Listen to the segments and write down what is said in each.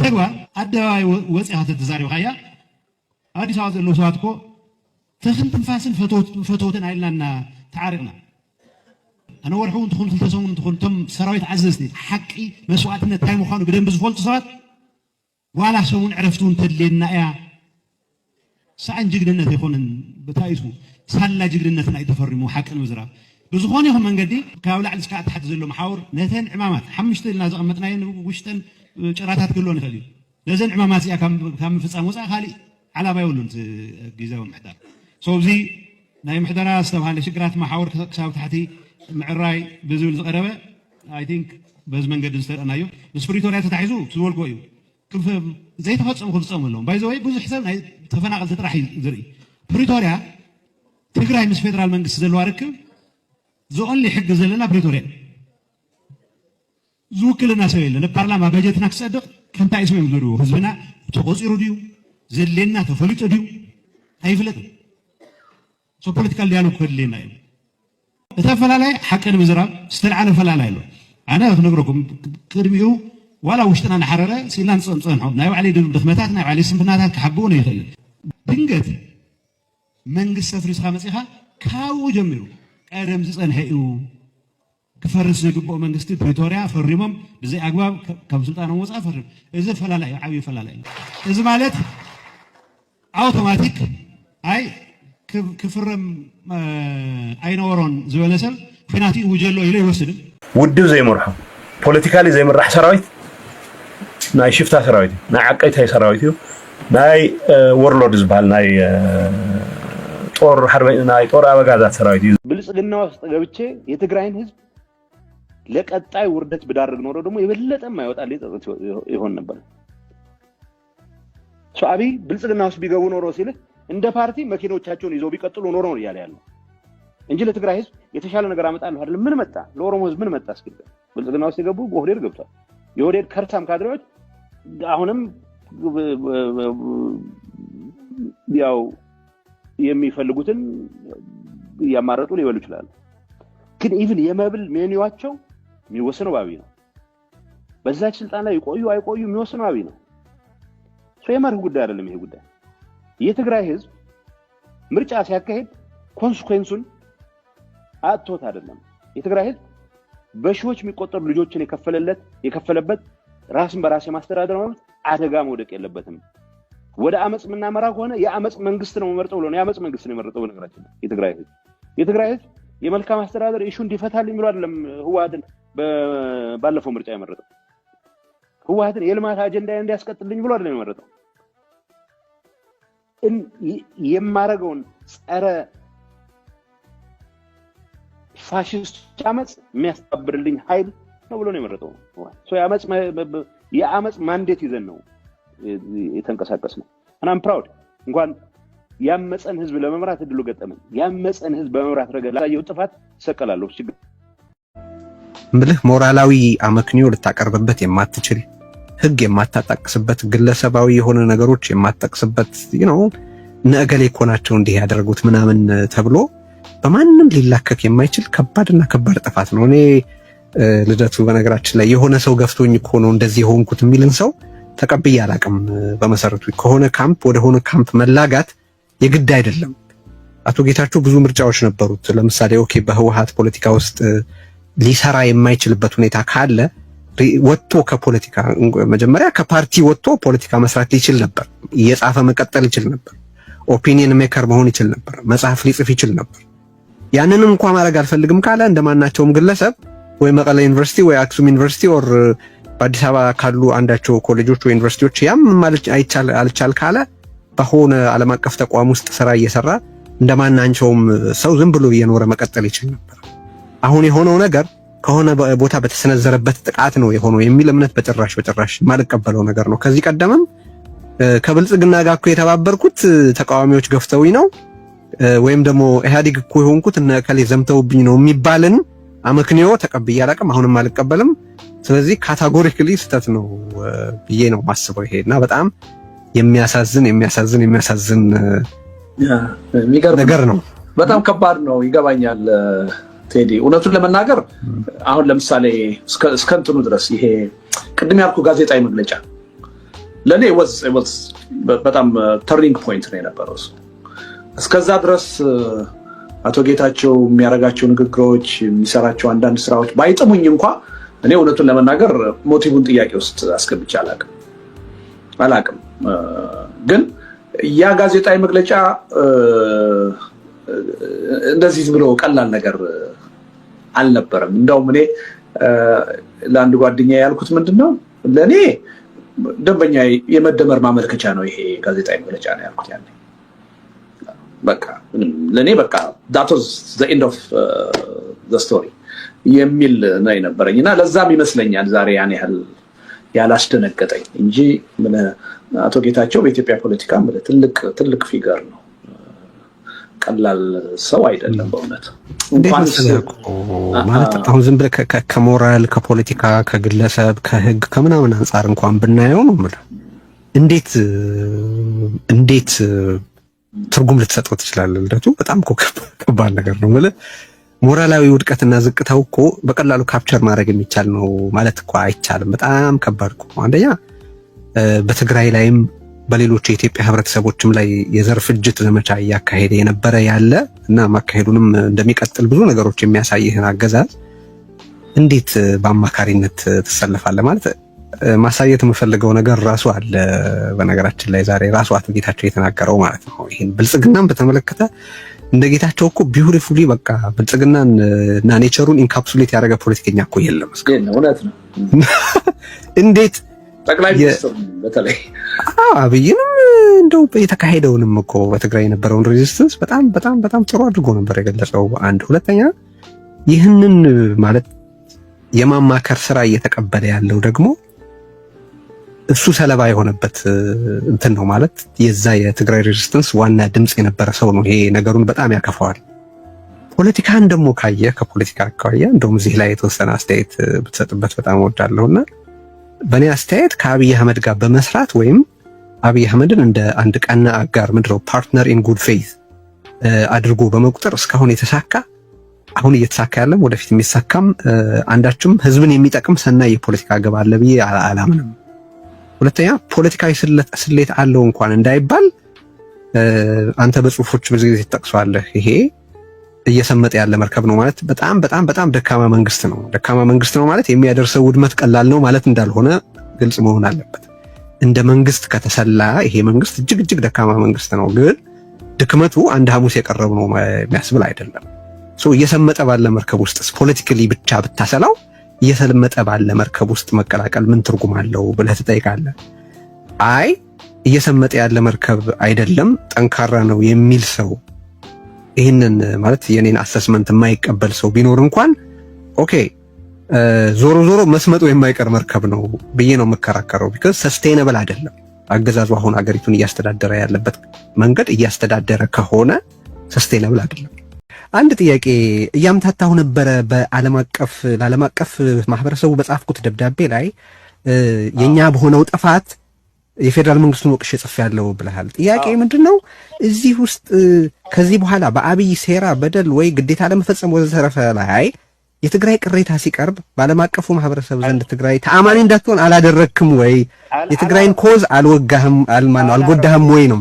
بتقوى أدى وزعها تتزاري وخيا هذه ساعات اللي ساعتكو تخن تنفاسن فتوتن عيلنا تعارقنا أنا ورحون تخون تلتزمون تخون تم سراويت عززني حقي مسؤوليتنا تايم وخانو قدام بزفولت صوت ولا سوون عرفتون تدلينا يا ساعن جقدنا يكون بتايسو سالا جقدنا يتفرموا حق الوزراء بزخون يهم من قدي كاولا على سكات تحت زلوا محاور نتين عمامات حمشت لنا زقمتنا وشتن شراتات كلهم يخليو لازم عمامات يا كم في صاموسا خالي على ما يقولون جيزاو محتار صوبزي نايم محترا استوى شكرات محاور كساو تحتي معراي بزول زقربه اي ثينك بز منقد نسترنايو بس بريتوريا تتعيزو تزول كويو كيف زي تفصم خلصهم لهم باي زوي بز حساب تفناقل تطرح زري بريتوريا تግራይ ምስ ፌደራል መንግስት ዘለው አርክብ ዞን ሊሕግ ዘለና ፕሪቶሪያ ዝውክልና ሰው የለን ፓርላማ በጀትና ክጸድቅ ከንታይ ስም ይምዝሩ ህዝብና ተቆጽሩ ዲዩ ዘሌና ተፈልጦ ዲዩ አይፍለጥም ሶ ፖለቲካል ዲያሎግ ከለና ይሉ ተፈላላይ ሐቅን ምዝራብ ዝተልዓለ ፈላላይ ይሉ አና ነግረኩም ቅድሚው ዋላ ውሽጥና ነሐረረ ሲላን ጸንጸን ናይ ባዕሊ ድኽመታት ናይ ባዕሊ ስንፍናታት ከሐብው ነው ይኸል ድንገት መንግስት ሰፍሪስኻ መጽኻ ካው ጀምሩ ቀደም ዝጸንሐዩ ክፈርስ ዝግባእ መንግስት ፕሪቶሪያ ፈሪሞም በዘይ አግባብ ካብ ስልጣን ወጻ ፈርም እዚ ፈላላይ ዓብይ ፈላላይ እዚ ማለት አውቶማቲክ አይ ክፍረም አይኖሮን ዝበለሰብ ፍናቲ ወጀሎ ኢለ ይወስድ ውድብ ዘይመርሖ ፖለቲካሊ ዘይመራሕ ሰራዊት ናይ ሽፍታ ሰራዊት ናይ ዓቀይታይ ሰራዊት እዩ ናይ ወርሎድ ዝባል ናይ ጦር ሐርበኛ ጦር አበጋዛት ሰራዊት ብልጽግና ውስጥ ገብቼ የትግራይን ህዝብ ለቀጣይ ውርደት ብዳርግ ኖሮ ደግሞ የበለጠ ማይወጣል ይሆን ነበር ሷቢ ብልጽግና ውስጥ ቢገቡ ኖሮ ሲል እንደ ፓርቲ መኪኖቻቸውን ይዘው ቢቀጥሉ ኖሮ ነው ያለ እንጂ ለትግራይ ህዝብ የተሻለ ነገር አመጣለሁ አይደለም ምን መጣ ለኦሮሞ ህዝብ ምን መጣ እስኪ ብልጽግና ውስጥ ይገቡ በሆዴር ገብቷል የሆዴር ከርታም ካድሬዎች አሁንም ያው የሚፈልጉትን ያማረጡ ሊበሉ ይችላል ግን ኢቭን የመብል ሜኒዋቸው የሚወሰነው ባቢ ነው በዛች ስልጣን ላይ ይቆዩ አይቆዩ የሚወሰነው ባቢ ነው የመርህ ጉዳይ አይደለም ይሄ ጉዳይ የትግራይ ህዝብ ምርጫ ሲያካሄድ ኮንሲኩዌንሱን አጥቶት አይደለም የትግራይ ህዝብ በሺዎች የሚቆጠሩ ልጆችን የከፈለበት ራስን በራስ የማስተዳደር ማለት አደጋ መውደቅ የለበትም ወደ አመጽ ምናመራ ሆነ የአመጽ መንግስት ነው መርጠው ነው የአመጽ መንግስት ነው መርጠው ነገራችን የትግራይ ህዝብ የመልካም አስተዳደር ኢሹ እንዲፈታል የሚሉ አይደለም ህዋትን ባለፈው ምርጫ የመረጠው ህዋትን የልማት አጀንዳ እንዲያስቀጥልኝ ብሎ አይደለም የመረጠው የማረገውን ጸረ ፋሺስት አመጽ የሚያስተባብርልኝ ኃይል ነው ብሎ ነው የመረጠው የአመጽ ማንዴት ይዘን ነው የተንቀሳቀስ ነው እና አም ፕራውድ እንኳን ያመፀን ህዝብ ለመምራት እድሉ ገጠመን ያመፀን ህዝብ በመምራት ረገድ ያየው ጥፋት ሰቀላለሁ ችግር ምልህ ሞራላዊ አመክንዮ ልታቀርብበት የማትችል ህግ የማታጣቅስበት ግለሰባዊ የሆነ ነገሮች የማትጠቅስበት ነገሌ ኮናቸው እንዲህ ያደረጉት ምናምን ተብሎ በማንንም ሊላከክ የማይችል ከባድና ከባድ ጥፋት ነው እኔ ልደቱ በነገራችን ላይ የሆነ ሰው ገፍቶኝ እኮ ነው እንደዚህ ሆንኩት የሚልን ሰው ተቀብዬ አላቅም በመሰረቱ ከሆነ ካምፕ ወደ ሆነ ካምፕ መላጋት የግድ አይደለም አቶ ጌታቸው ብዙ ምርጫዎች ነበሩት ለምሳሌ ኦኬ በህወሓት ፖለቲካ ውስጥ ሊሰራ የማይችልበት ሁኔታ ካለ ወጥቶ ከፖለቲካ መጀመሪያ ከፓርቲ ወጥቶ ፖለቲካ መስራት ይችል ነበር እየጻፈ መቀጠል ይችል ነበር ኦፒኒየን ሜከር መሆን ይችል ነበር መጽሐፍ ሊጽፍ ይችል ነበር ያንንም እንኳን ማድረግ አልፈልግም ካለ እንደማናቸውም ግለሰብ ወይ መቀሌ ዩኒቨርሲቲ ወይ አክሱም ዩኒቨርሲቲ ኦር በአዲስ አበባ ካሉ አንዳቸው ኮሌጆች ወይ ዩኒቨርሲቲዎች ያም ማለት አልቻል ካለ በሆነ ዓለም አቀፍ ተቋም ውስጥ ስራ እየሰራ እንደማናቸውም ሰው ዝም ብሎ እየኖረ መቀጠል ይችል ነበር አሁን የሆነው ነገር ከሆነ ቦታ በተሰነዘረበት ጥቃት ነው የሆነው የሚል እምነት በጭራሽ ማልቀበለው ነገር ነው ከዚህ ቀደምም ከብልጽግና ጋር እኮ የተባበርኩት ተቃዋሚዎች ገፍተውኝ ነው ወይም ደግሞ ኢህአዴግ እኮ የሆንኩት እና ከሌ ዘምተውብኝ ነው የሚባልን አመክንዮ ተቀብዬ አላቅም አሁንም አልቀበልም ስለዚህ ካታጎሪካሊ ስተት ነው ብዬ ነው ማስበው ይሄና በጣም የሚያሳዝን ነገር ነው በጣም ከባድ ነው ይገባኛል ቴዲ እውነቱን ለመናገር አሁን ለምሳሌ እስከንትኑ ድረስ ይሄ ቅድም ያልኩ ጋዜጣዊ መግለጫ ለኔ was በጣም ተርኒንግ ፖይንት ነው የነበረው እሱ። እስከዛ ድረስ አቶ ጌታቸው የሚያረጋቸው ንግግሮች የሚሰራቸው አንዳንድ ስራዎች ባይጥሙኝ እንኳን እኔ እውነቱን ለመናገር ሞቲቭን ጥያቄ ውስጥ አስገብቼ አላቅም። ግን ያ ጋዜጣዊ መግለጫ እንደዚህ ብሎ ቀላል ነገር አልነበረም። እንደውም እኔ ለአንድ ጓደኛ ያልኩት ምንድነው ለኔ ደንበኛ የመደመር ማመልከቻ ነው ይሄ ጋዜጣዊ መግለጫ ነው ያልኩት ያኔ። በቃ ለኔ በቃ that was the end of the story የሚል ነው የነበረኝና ለዛም ይመስለኛል ዛሬ ያን ያህል ያላስደነገጠኝ እንጂ ምን አቶ ጌታቸው በኢትዮጵያ ፖለቲካ ትልቅ ፊገር ነው። ቀላል ሰው አይደለም በእውነት። እንኳን ማለት አሁን ዝም ብለህ ከሞራል ከፖለቲካ ከግለሰብ ከህግ ከምናምን አንፃር እንኳን ብናየው ነው ማለት እንዴት ትርጉም ልትሰጠው ትችላለህ? ልደቱ በጣም እኮ ከባድ ነገር ነው ማለት ሞራላዊ ውድቀትና ዝቅታው እኮ በቀላሉ ካፕቸር ማድረግ የሚቻል ነው ማለት እኮ አይቻልም። በጣም ከባድ እኮ አንደኛ በትግራይ ላይም በሌሎች የኢትዮጵያ ህብረተሰቦችም ላይ የዘር ፍጅት ዘመቻ እያካሄደ የነበረ ያለ እና ማካሄዱንም እንደሚቀጥል ብዙ ነገሮች የሚያሳይህን አገዛዝ እንዴት በአማካሪነት ትሰለፋለህ? ማለት ማሳየት የምፈልገው ነገር ራሱ አለ። በነገራችን ላይ ዛሬ ራሱ አቶ ጌታቸው የተናገረው ማለት ነው ይሄን ብልጽግናን በተመለከተ እንደ ጌታቸው እኮ ቢዩቲፉሊ በቃ ብልጽግናን እና ኔቸሩን ኢንካፕሱሌት ያደረገ ፖለቲከኛ እኮ የለም። እውነት ነው። እንዴት ጠቅላይ ሚኒስትር በተለይ አብይንም እንደው የተካሄደውንም እኮ በትግራይ የነበረውን ሬዚስተንስ በጣም ጥሩ አድርጎ ነበር የገለጸው። አንድ ሁለተኛ ይህንን ማለት የማማከር ስራ እየተቀበለ ያለው ደግሞ እሱ ሰለባ የሆነበት እንትን ነው ማለት የዛ የትግራይ ሬዚስተንስ ዋና ድምጽ የነበረ ሰው ነው። ይሄ ነገሩን በጣም ያከፋዋል። ፖለቲካን ደግሞ ካየ ከፖለቲካ አካባቢ እንደውም እዚህ ላይ የተወሰነ አስተያየት ብትሰጥበት በጣም እወዳለሁና በእኔ አስተያየት ከአብይ አህመድ ጋር በመስራት ወይም አብይ አህመድን እንደ አንድ ቀና አጋር ምንድነው ፓርትነር ኢን ጉድ ፌዝ አድርጎ በመቁጠር እስካሁን የተሳካ አሁን እየተሳካ ያለም ወደፊት የሚሳካም አንዳችም ህዝብን የሚጠቅም ሰናይ የፖለቲካ ግብ አለ ብዬ አላምንም። ሁለተኛ ፖለቲካዊ ስሌት አለው እንኳን እንዳይባል አንተ በጽሁፎች ብዙ ጊዜ ተጠቅሷለህ። ይሄ እየሰመጠ ያለ መርከብ ነው ማለት በጣም ደካማ መንግስት ነው። ደካማ መንግስት ነው ማለት የሚያደርሰው ውድመት ቀላል ነው ማለት እንዳልሆነ ግልጽ መሆን አለበት። እንደ መንግስት ከተሰላ ይሄ መንግስት እጅግ ደካማ መንግስት ነው። ግን ድክመቱ አንድ ሐሙስ የቀረበ ነው የሚያስብል አይደለም። እየሰመጠ ባለ መርከብ ውስጥ ፖለቲካሊ ብቻ ብታሰላው እየሰመጠ ባለ መርከብ ውስጥ መቀላቀል ምን ትርጉም አለው ብለህ ትጠይቃለህ። አይ እየሰመጠ ያለ መርከብ አይደለም ጠንካራ ነው የሚል ሰው ይህንን ማለት የኔን አሰስመንት የማይቀበል ሰው ቢኖር እንኳን ኦኬ ዞሮ መስመጡ የማይቀር መርከብ ነው ብዬ ነው የምከራከረው። ቢካዝ ሰስቴይነብል አይደለም አገዛዙ አሁን ሀገሪቱን እያስተዳደረ ያለበት መንገድ እያስተዳደረ ከሆነ ሰስቴይነብል አይደለም። አንድ ጥያቄ እያምታታሁ ነበረ ለዓለም አቀፍ ማህበረሰቡ በጻፍኩት ደብዳቤ ላይ የኛ በሆነው ጥፋት የፌደራል መንግስቱን ወቅሼ ጽፌያለሁ ብለሃል። ጥያቄ ምንድነው እዚህ ውስጥ ከዚህ በኋላ በአብይ ሴራ በደል ወይ ግዴታ ለመፈጸም ወዘተረፈ ላይ የትግራይ ቅሬታ ሲቀርብ በዓለም አቀፉ ማህበረሰብ ዘንድ ትግራይ ተአማኒ እንዳትሆን አላደረክም ወይ? የትግራይን ኮዝ አልጎዳህም ወይ ነው?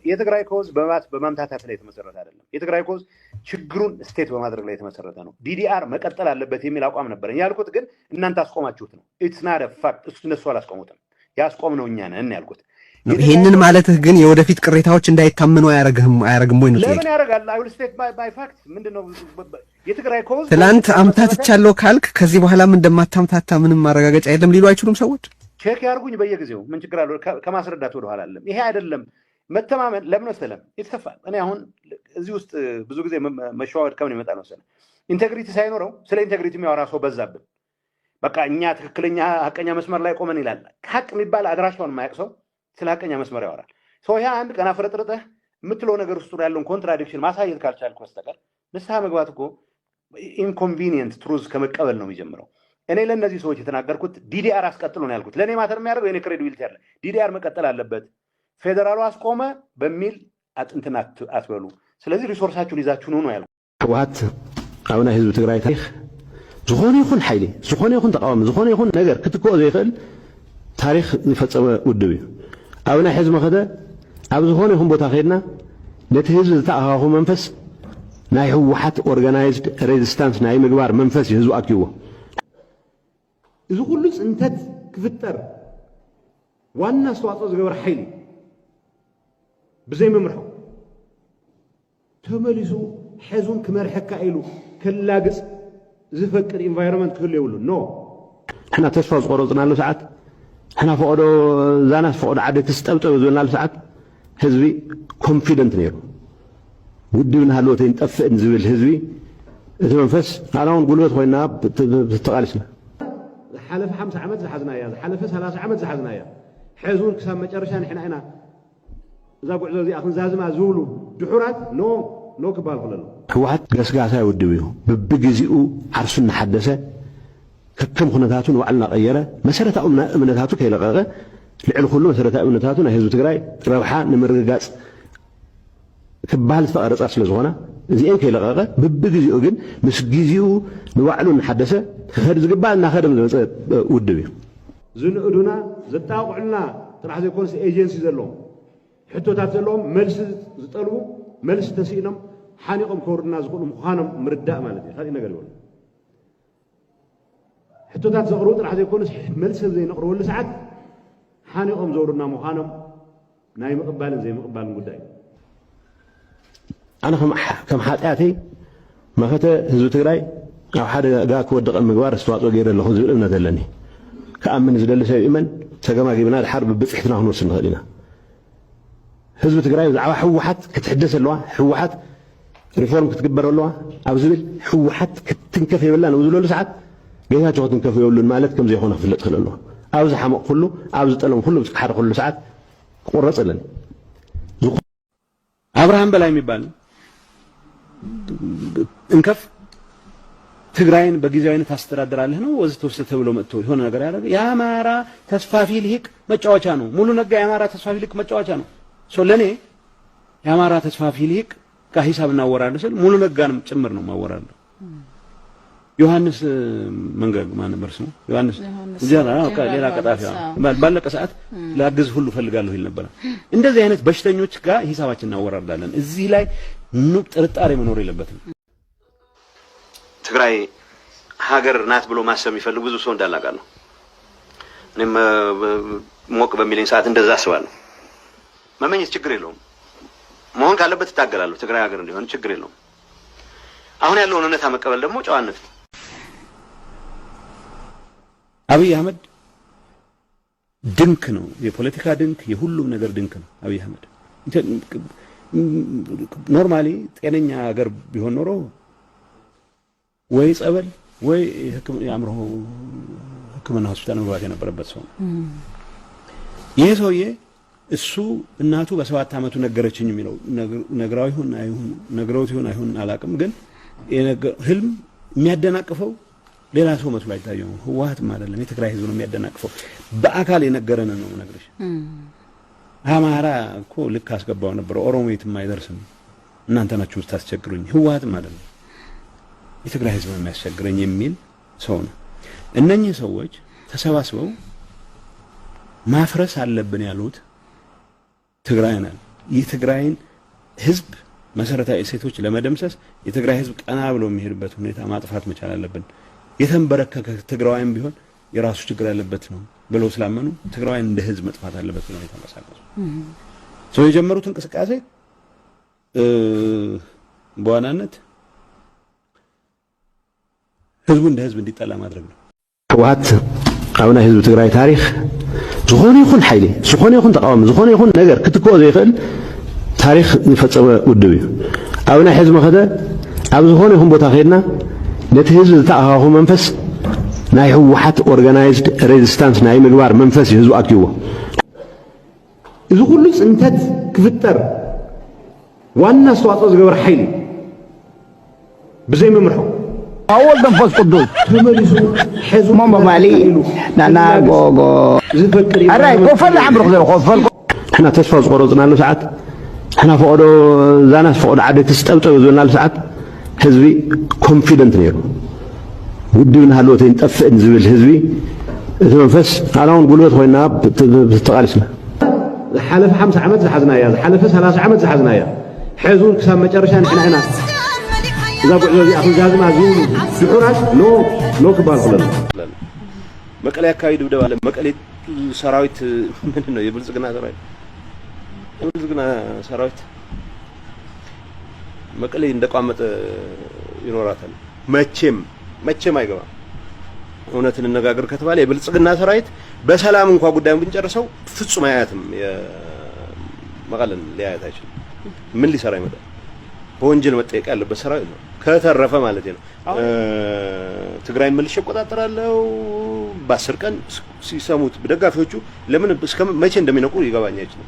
የትግራይ ኮዝ በማምታታት ላይ የተመሰረተ አይደለም። የትግራይ ኮዝ ችግሩን ስቴት በማድረግ ላይ የተመሰረተ ነው። ዲዲአር መቀጠል አለበት የሚል አቋም ነበረኝ ያልኩት፣ ግን እናንተ አስቆማችሁት ነው። ኢትስ ናት አ ፋክት። እነሱ አላስቆሙትም። ያስቆምነው እኛ ነን ያልኩት። ይሄንን ማለትህ ግን የወደፊት ቅሬታዎች እንዳይታመኑ አያረግም ወይ ነው? ለምን ያረጋል? አይ ዊል ስቴት ባይ ፋክት። ምንድነው የትግራይ ኮዝ ትላንት አምታትቻለሁ ካልክ ከዚህ በኋላም እንደማታምታታ ምንም ማረጋገጫ የለም ሊሉ አይችሉም ሰዎች? ቼክ ያርጉኝ በየጊዜው ምን ችግር አለው? ከማስረዳት ወደ ኋላ አይደለም። ይሄ አይደለም መተማመን። ለምን ወሰለም ይተፋል። እኔ አሁን እዚህ ውስጥ ብዙ ጊዜ መሸዋወድ ከምን ይመጣል መሰለህ? ኢንቴግሪቲ ሳይኖረው ስለ ኢንቴግሪቲ የሚያወራ ሰው በዛብን። በቃ እኛ ትክክለኛ ሀቀኛ መስመር ላይ ቆመን ይላል። ሀቅ የሚባል አድራሻውን የማያውቅ ሰው ስለ ሀቀኛ መስመር ያወራል። ሰው ያ አንድ ቀን አፍረጥርጠህ የምትለው ነገር ውስጥ ያለውን ኮንትራዲክሽን ማሳየት ካልቻልክ በስተቀር ንስሐ መግባት እኮ ኢንኮንቪኒየንት ትሩዝ ከመቀበል ነው የሚጀምረው። እኔ ለእነዚህ ሰዎች የተናገርኩት ዲዲአር አስቀጥሎ ነው ያልኩት። ለእኔ ማተር የሚያደርገው የኔ ክሬዲቢሊቲ አለ። ዲዲአር መቀጠል አለበት፣ ፌዴራሉ አስቆመ በሚል አጥንትን አትበሉ። ስለዚህ ሪሶርሳችሁን ይዛችሁ ነው ያልኩት። ህወሓት ኣብ ናይ ህዝቢ ትግራይ ታሪክ ዝኾነ ይኹን ሓይሊ ዝኾነ ይኹን ተቃዋሚ ዝኾነ ይኹን ነገር ክትክኦ ዘይኽእል ታሪክ ዝፈጸመ ውድብ እዩ ኣብና ሕዚ መኸደ ኣብ ዝኾነ ይኹን ቦታ ኸይድና ነቲ ህዝቢ ዝተኣኻኹ መንፈስ ናይ ህወሓት ኦርጋናይዝድ ሬዚስታንስ ናይ ምግባር መንፈስ እዩ ህዝቡ ኣኪዎ እዚ ኩሉ ፅንተት ክፍጠር ዋና ኣስተዋፅኦ ዝገበረ ሓይሊ ብዘይ መምርሖ ተመሊሱ ሕዙን ክመርሐካ ኢሉ ከላግፅ ዝፈቅድ ኢንቫይሮንመንት ክህሉ የብሉ ኖ ንሕና ተስፋ ዝቆረፅናሉ ሰዓት ንሕና ፈቅዶ ዛናስ ፈቅዶ ዓዲ ክስጠብጠብ ዝብልናሉ ሰዓት ህዝቢ ኮንፊደንት ነይሩ ውድብና ሃልወተ ይንጠፍእን ዝብል ህዝቢ እቲ መንፈስ ኣና እውን ጉልበት ኮይና ተቃሊስና ዝሓለፈ 50 ዓመት ዝሓዝናያ ዝሓለፈ 30 ዓመት ዝሓዝናያ ሕዙን ክሳብ መጨረሻ ንሕና ኢና እዛ ጉዕዞ እዚኣ ክንዛዝማ ዝብሉ ድሑራት ኖ ክባል ክለሉ ህወሓት ገስጋሳይ ውድብ እዩ በብግዚኡ ዓርሱ እናሓደሰ ከከም ኩነታቱን ባዕልና ቀየረ መሰረታዊ እምነታቱ ከይለቀቀ ልዕሊ ኩሉ መሰረታዊ እምነታቱ ናይ ህዝቢ ትግራይ ረብሓ ንምርግጋፅ ክባል ዝተቐረፀ ስለ ዝኾነ እዚአን ከይለቀቀ በብግዚኡ ግን ምስ ግዚኡ ንባዕሉ እናሓደሰ ክኸድ ዝግባእ እናኸደም ዝመፀ ውድብ እዩ ዝንእዱና ዘጣቕዑልና ጥራሕ ዘይኮንስ ኤጀንሲ ዘለዎም ሕቶታት ዘለዎም መልሲ ዝጠልቡ መልሲ ተሲኢኖም ሓኒቆም ከወርድና ዝኽእሉ ምዃኖም ምርዳእ ማለት እዩ ካልእ ነገር ይብሉ ሕቶታት ዘቕርቡ ጥራሕ ዘይኮንስ መልሲ ዘይነቕርበሉ ሰዓት ሓኒቆም ዘወርድና ምዃኖም ናይ ምቕባልን ዘይምቕባልን ጉዳይ እዩ ኣነ ከም ሓጢኣተይ መኸተ ህዝቢ ትግራይ ኣብ ሓደ ጋ ክወድቕ ምግባር ኣስተዋፅኦ ገይረ ኣለኹ ዝብል እምነት ኣለኒ ከኣምን ዝደሊ ሰብ ይእመን ተገማጊብና ድሓር ብብፅሒትና ክንወስድ ንኽእል ኢና ህዝቢ ትግራይ ብዛዕባ ሕወሓት ክትሕደስ ኣለዋ ሕወሓት ሪፎርም ክትግበር ኣለዋ ኣብ ዝብል ሕወሓት ክትንከፍ የብላ ንብዝብለሉ ሰዓት ጌታቸው ክትንከፍ የብሉን ማለት ከም ዘይኮነ ክፍለጥ ክእል ኣለዋ ኣብ ዝሓመቕ ኩሉ ኣብ ዝጠለም ኩሉ ብሓደ ኩሉ ሰዓት ክቁረፅ ኣለኒ አብርሃም በላይ የሚባል እንከፍ ትግራይን በጊዜያዊነት አስተዳድራለህ ነው ወዝ ተወሰተ ተብሎ መጥቶ የሆነ ነገር ያደረገ የአማራ ተስፋፊ ልሂቅ መጫወቻ ነው ሙሉ ነጋ የአማራ ተስፋፊ ልሂቅ መጫወቻ ነው ለኔ የአማራ ተስፋፊ ልሂቅ ከሂሳብ እናወራለን ስል ሙሉ ነጋንም ጭምር ነው ማወራለን ዮሐንስ መንገግ ማን ነበር ስሙ ዮሐንስ ጀራ ሌላ ቀጣፊያ ባለቀ ሰዓት ላግዝ ሁሉ ፈልጋለሁ ይል ነበር እንደዚህ አይነት በሽተኞች ጋር ሂሳባችን እናወራርዳለን እዚህ ላይ ኑቅ ጥርጣሬ መኖር የለበትም ትግራይ ሀገር ናት ብሎ ማሰብ የሚፈልግ ብዙ ሰው እንዳላቃለሁ እኔም ሞቅ በሚለኝ ሰዓት እንደዛ አስባለሁ መመኘት ችግር የለውም መሆን ካለበት ታገላለሁ ትግራይ ሀገር እንዲሆን ችግር የለውም አሁን ያለው እውነታ መቀበል ደግሞ ጨዋነት አብይ አህመድ ድንክ ነው የፖለቲካ ድንክ የሁሉም ነገር ድንክ ነው አብይ አህመድ ኖርማሊ ጤነኛ ሀገር ቢሆን ኖሮ ወይ ጸበል ወይ ያምሮ ህክምና ሆስፒታል መግባት የነበረበት ሰው ይሄ ሰውዬ እሱ እናቱ በ7 ዓመቱ ነገረችኝ የሚለው ነግራው ይሁን አይሁን ነግረውት ይሁን አይሁን አላቅም ግን ህልም የሚያደናቅፈው ሌላ ሰው መስሎ አይታየው ህወሓትም አይደለም የትግራይ ህዝብ ነው የሚያደናቅፈው በአካል የነገረን ነው ነግረሽ አማራ እኮ ልክ አስገባው ነበር ኦሮሞይትም አይደርስም እናንተ ናችሁ ታስቸግሩኝ ህወሓትም አይደለም የትግራይ ህዝብ ነው የሚያስቸግረኝ የሚል ሰው ነው እነኚህ ሰዎች ተሰባስበው ማፍረስ አለብን ያሉት ትግራይን የትግራይን ህዝብ መሰረታዊ እሴቶች ለመደምሰስ የትግራይ ህዝብ ቀና ብሎ የሚሄድበት ሁኔታ ማጥፋት መቻል አለብን የተንበረከከ ትግራይም ቢሆን የራሱ ችግር ያለበት ነው ብለው ስላመኑ ትግራይን እንደ ህዝብ መጥፋት አለበት ብለው ተንቀሳቀሱ ሰው የጀመሩት እንቅስቃሴ በዋናነት ህዝቡ እንደ ህዝብ እንዲጠላ ማድረግ ነው ህወሓት ኣብና ህዝብ ትግራይ ታሪክ ዝኾነ ይኹን ሓይሊ ዝኾነ ይኹን ተቃዋሚ ዝኾነ ይኹን ነገር ክትከኦ ዘይኽእል ታሪክ ዝፈጸመ ውድብ እዩ ኣብና ህዝብ መኸደ ኣብ ዝኾነ ይኹን ቦታ ኸይድና ነቲ ህዝቢ ዝተኣኻኹ መንፈስ ናይ ህወሓት ኦርጋናይዝድ ሬዚስታንስ ናይ ምግባር መንፈስ ህዝቡ ኣኪዎ እዚ ኩሉ ፅንተት ክፍጠር ዋና ኣስተዋፅኦ ዝገበረ ሓይሊ ብዘይ መምርሖ أول تنفس قدوس ተመሊሱ ሕዙ ماما مالي نانا غوغو ዝፈቅር أراي كوفل عمرك زي كوفل احنا ተስፋ ዝቆረፅናሉ ሰዓት احنا ፈቅዶ ዛናስ ፈቅዶ ዓዲ ክስጠብጠብ ዝብልናሉ ሰዓት ህዝቢ ኮንፊደንት ነይሩ ውድብና ሃልወተ ይንጠፍእን ዝብል ህዝቢ እዚ መንፈስ ኣናውን ጉልበት ኮይና ተቃሊስና ሓለፈ 50 ዓመት ዝሓዝናያ ሓለፈ 30 ዓመት ዝሓዝናያ ሕዙን ክሳብ መጨረሻ ንሕና ኢና እዛ ጉዕዞ እዚኣ ክንዛዝማ ዝብሉ ድሑራት ኖ ክባል ክለና መቀሌ አካባቢ ድብደባ አለ። መቀሌ ሰራዊት ምንድን ነው? የብልጽግና ሰራዊት መቀሌ እንደቋመጠ ይኖራታል። መቼም አይገባም። እውነትን እንነጋገር ከተባለ የብልጽግና ሰራዊት በሰላም እንኳን ጉዳዩን ብንጨርሰው ፍጹም አያትም። መቀለን ሊያያት አይችልም። ምን ሊሰራ ይመጣል? በወንጀል መጠየቅ ያለበት ሰራዊት ነው። ከተረፈ ማለት ነው። ትግራይን መልሼ እቆጣጠራለሁ በ10 ቀን ሲሰሙት ደጋፊዎቹ ለምን እስከ መቼ እንደሚነቁ ይገባኝ አይችልም።